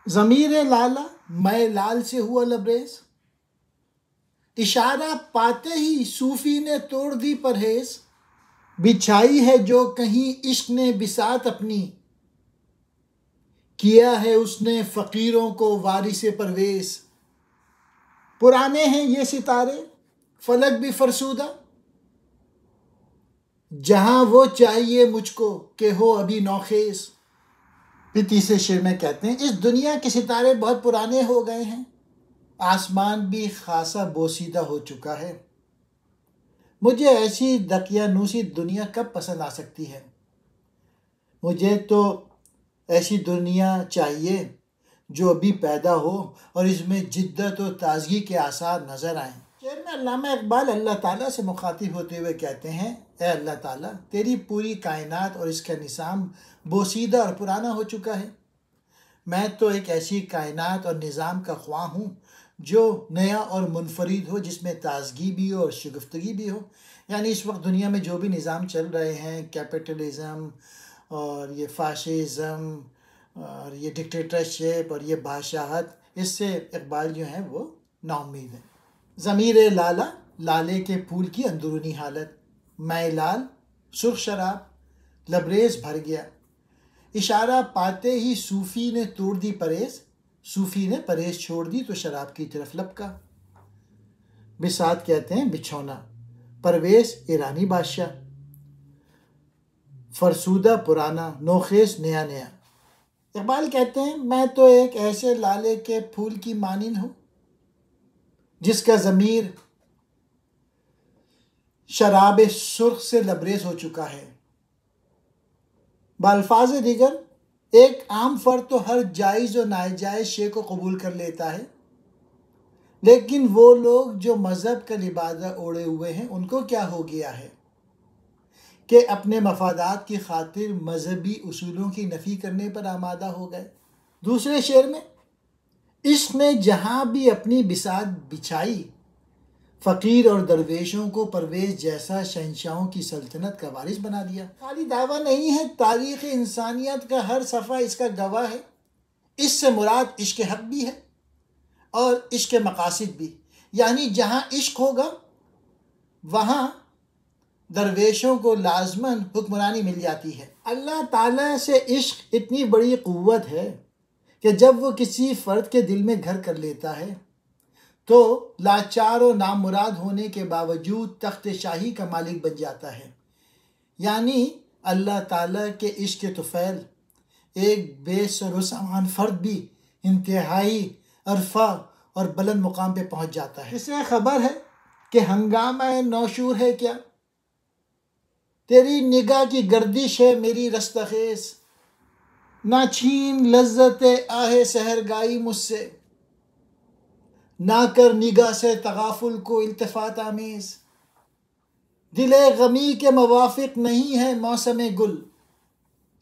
ज़मीर लाला मैं लाल से हुआ लबरेज, इशारा पाते ही सूफी ने तोड़ दी परहेज, बिछाई है जो कहीं इश्क ने बिसात अपनी, किया है उसने फ़कीरों को वारिसे परवेज। पुराने हैं ये सितारे फलक भी फरसूदा, जहां वो चाहिए मुझको के हो अभी नौखेज। फिर तीसरे शेर में कहते हैं, इस दुनिया के सितारे बहुत पुराने हो गए हैं, आसमान भी खासा बोसीदा हो चुका है, मुझे ऐसी दकियानूसी दुनिया कब पसंद आ सकती है। मुझे तो ऐसी दुनिया चाहिए जो अभी पैदा हो और इसमें जिद्दत और ताजगी के आसार नज़र आएं। शेर में अल्लामा इकबाल अल्लाह ताला से मुखातिब होते हुए कहते हैं, ए अल्लाह ताला, तेरी पूरी कायनात और इसका निज़ाम बोसीदा और पुराना हो चुका है। मैं तो एक ऐसी कायनात और निज़ाम का ख्वाह हूँ जो नया और मुनफरिद हो, जिसमें ताजगी भी हो और शगुफ्तगी भी हो। यानी इस वक्त दुनिया में जो भी निज़ाम चल रहे हैं, कैपिटलिज़म और ये फाशिज़म और ये डिक्टेटरशिप और ये बादशाहत, इससे इकबाल जो हैं वो नाउम्मीद है। ज़मीर लाला लाले के फूल की अंदरूनी हालत, मैं लाल सुर्ख शराब लबरेज भर गया, इशारा पाते ही सूफ़ी ने तोड़ दी परहेज, सूफ़ी ने परहेज छोड़ दी तो शराब की तरफ लपका। बिसात कहते हैं बिछौना, परवेज ईरानी बादशाह, फरसूदा पुराना, नोखेज नया नया। इकबाल कहते हैं, मैं तो एक ऐसे लाले के फूल की मानिंद हूँ जिसका ज़मीर शराब सुर्ख से लबरेज हो चुका है। बाल्फाज दिगर, एक आम फर्द तो हर जायज़ और नाजायज़ शे को कबूल कर लेता है, लेकिन वो लोग जो मज़हब का लिबासा ओढ़े हुए हैं, उनको क्या हो गया है कि अपने मफादात की खातिर मजहबी उसूलों की नफ़ी करने पर आमादा हो गए। दूसरे शेर में, इश्क ने जहाँ भी अपनी बिसात बिछाई, फ़कीर और दरवेशों को परवेज़ जैसा शहंशाहों की सल्तनत का वारिस बना दिया। खाली दावा नहीं है, तारीख़ इंसानियत का हर सफ़ा इसका गवाह है। इससे मुराद इश्क हक़ भी है और इश्क मकासिद भी, यानी जहाँ इश्क होगा वहाँ दरवेशों को लाजमन हुक्मरानी मिल जाती है। अल्लाह ताला से इश्क इतनी बड़ी क़ुव्वत है कि जब वो किसी फ़र्द के दिल में घर कर लेता है तो लाचार और नामुराद होने के बावजूद तख्त शाही का मालिक बन जाता है। यानी अल्लाह ताला के इश्क के तुफ़ैल एक बेसर सामान फ़र्द भी इंतहाई अरफा और बुलंद मुकाम पे पहुँच जाता है। इससे खबर है कि हंगामा नौशूर है क्या, तेरी निगाह की गर्दिश है मेरी रस्तखेज़, ना छीन लज्जत आहे सहरगाई मुझसे, ना कर निगाह से तगाफुल को इल्तिफ़ात आमेज़, दिले गमी के मवाफ़िक नहीं है मौसम गुल,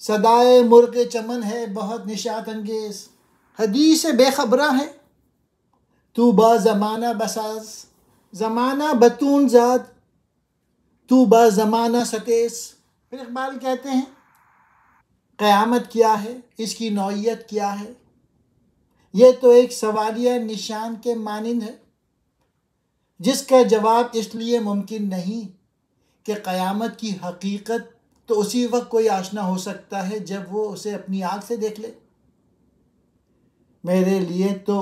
सदाए मुर्ग चमन है बहुत निशात अंगेज़। हदीस बेखबरा है तू बा ज़माना बसाज, ज़माना बतून ज़ाद तू बा ज़माना सतेस। फिर इकबाल कहते हैं, क़यामत क्या है, इसकी नौइयत क्या है, ये तो एक सवालिया निशान के मानिंद है, जिसका जवाब इसलिए मुमकिन नहीं कि क़यामत की हकीकत तो उसी वक्त कोई आशना हो सकता है जब वो उसे अपनी आँख से देख ले। मेरे लिए तो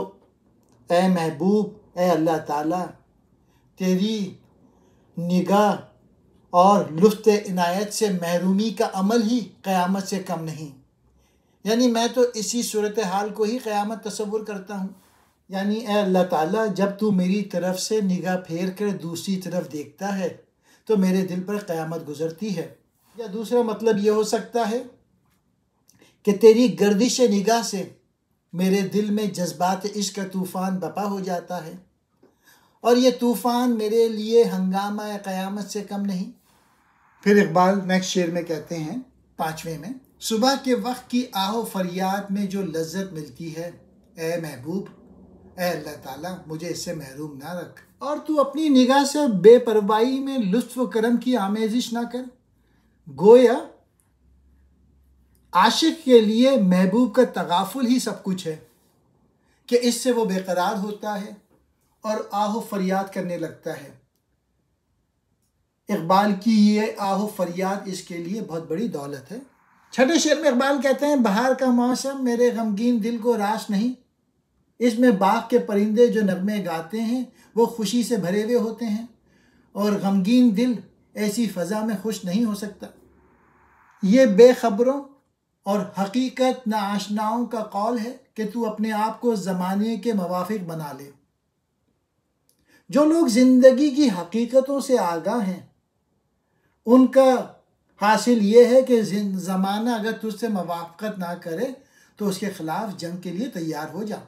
ए महबूब, ए अल्लाह ताला, तेरी निगाह और लुत्फ़ इनायत से महरूमी का अमल ही क़यामत से कम नहीं। यानी मैं तो इसी सूरत हाल को ही क़यामत तसव्वुर करता हूँ। यानी ए अल्लाह ताला, जब तू मेरी तरफ से निगाह फेर कर दूसरी तरफ देखता है तो मेरे दिल पर क़यामत गुज़रती है। या दूसरा मतलब ये हो सकता है कि तेरी गर्दिश निगाह से मेरे दिल में जज्बात इश्क का तूफ़ान बपा हो जाता है और ये तूफ़ान मेरे लिए हंगामा क़यामत से कम नहीं। फिर इकबाल नेक्स्ट शेर में कहते हैं, पाँचवें में, सुबह के वक्त की आहो फरियाद में जो लज्जत मिलती है, ए महबूब, ए अल्लाह ताला, मुझे इससे महरूम ना रख और तू अपनी निगाह से बेपरवाही में लुत्फ़ व करम की आमेज़िश ना कर। गोया आशिक के लिए महबूब का तगाफुल ही सब कुछ है। कि इससे वो बेकरार होता है और आहो फरियाद करने लगता है। इकबाल की ये आहो फरियाद इसके लिए बहुत बड़ी दौलत है। छठे शेर में इकबाल कहते हैं, बहार का मौसम मेरे गमगीन दिल को रास नहीं, इसमें बाग के परिंदे जो नगमे गाते हैं वो खुशी से भरे हुए होते हैं, और गमगीन दिल ऐसी फ़ज़ा में खुश नहीं हो सकता। ये बेखबरों और हकीकत नाआशनाओं का कौल है कि तू अपने आप को ज़माने के मुवाफिक बना ले। जो लोग ज़िंदगी की हकीकतों से आगाह हैं उनका हासिल ये है कि ज़माना अगर तुझसे मुवाफ़क़त ना करे तो उसके ख़िलाफ़ जंग के लिए तैयार हो जा।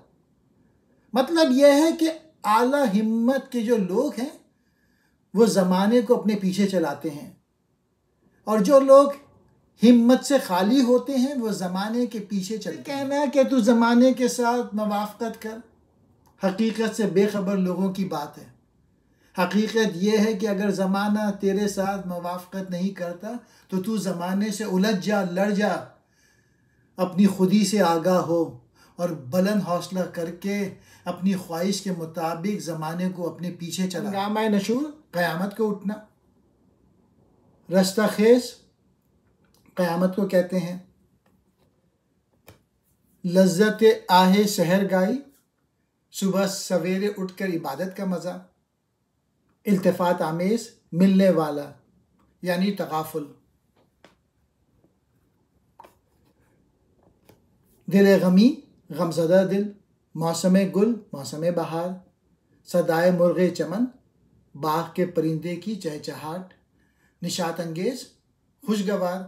मतलब यह है कि आला हिम्मत के जो लोग हैं वो ज़माने को अपने पीछे चलाते हैं, और जो लोग हिम्मत से खाली होते हैं वो ज़माने के पीछे चलते हैं। कहना है कि तू ज़माने के साथ मुवाफ़क़त कर, हकीकत से बेखबर लोगों की बात है। हकीकत यह है कि अगर ज़माना तेरे साथ मुवाफ़क़त नहीं करता तो तू ज़माने से उलझ जा, लड़ जा, अपनी खुदी से आगाह हो और बुलंद हौसला करके अपनी ख्वाहिश के मुताबिक ज़माने को अपने पीछे चला। हंगामा नशूर क़यामत को उठना, रस्ता खेज़ क़यामत को कहते हैं। लज्जत आहे सहर गाई, सुबह सवेरे उठकर इबादत का मज़ा। इल्तिफ़ात आमेज़ मिलने वाला यानी तगाफुल। दिल गमी गमज़दा दिल, मौसम गुल मौसम बहार, सदाए मुर्गे चमन बाग के परिंदे की चहचहाट, निशात अंगेज़ खुशगवार।